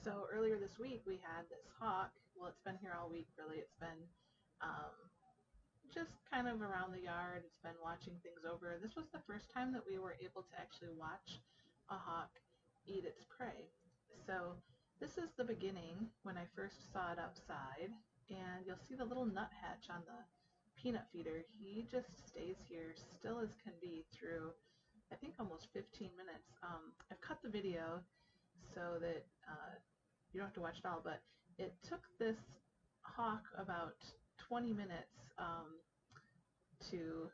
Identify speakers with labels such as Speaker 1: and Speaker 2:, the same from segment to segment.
Speaker 1: So earlier this week we had this hawk. Well, it's been here all week really. It's been um, just kind of around the yard. It's been watching things over. This was the first time that we were able to actually watch a hawk eat its prey. So this is the beginning when I first saw it outside, and you'll see the little nuthatch on the peanut feeder. He just stays here still as can be through I think almost 15 minutes. I've cut the video so that you don't have to watch it all, but it took this hawk about 20 minutes to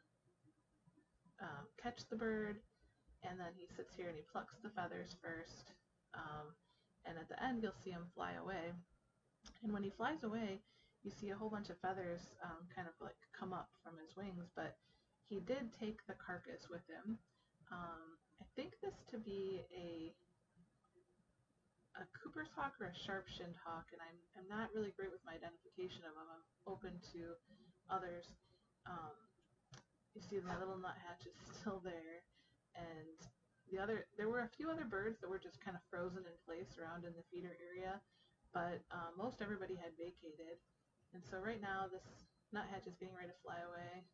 Speaker 1: catch the bird, and then he sits here and he plucks the feathers first, and at the end you'll see him fly away. And when he flies away, you see a whole bunch of feathers kind of like come up from his wings, but he did take the carcass with him. I think this to be a Cooper's hawk or a Sharp Shinned hawk, and I'm not really great with my identification of them. I'm open to others. Um, you see my little nuthatch is still there, and there were a few other birds that were just kind of frozen in place around in the feeder area, but most everybody had vacated. And so right now this nuthatch is getting ready to fly away.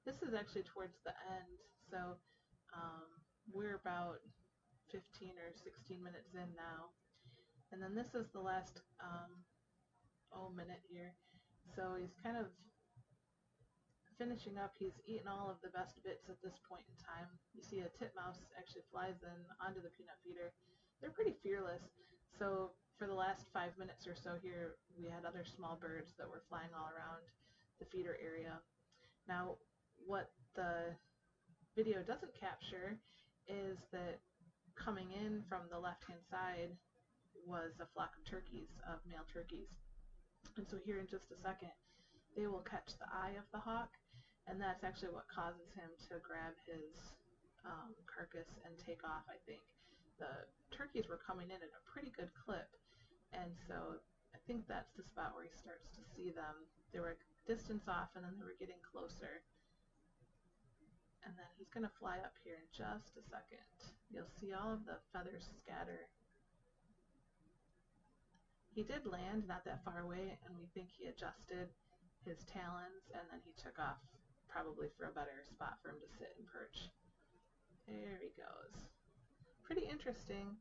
Speaker 1: This is actually towards the end, so we're about 15 or 16 minutes in now. And then this is the last minute here. So he's kind of finishing up. He's eaten all of the best bits at this point in time. You see a titmouse actually flies in onto the peanut feeder. They're pretty fearless. So for the last 5 minutes or so here, we had other small birds that were flying all around the feeder area. Now, what the video doesn't capture is that coming in from the left-hand side was a flock of turkeys, of male turkeys. And so here in just a second, they will catch the eye of the hawk, and that's actually what causes him to grab his carcass and take off, I think. The turkeys were coming in at a pretty good clip, and so I think that's the spot where he starts to see them. They were a distance off, and then they were getting closer. And then he's going to fly up here in just a second. You'll see all of the feathers scatter. He did land not that far away, and we think he adjusted his talons, and then he took off probably for a better spot for him to sit and perch. There he goes. Pretty interesting.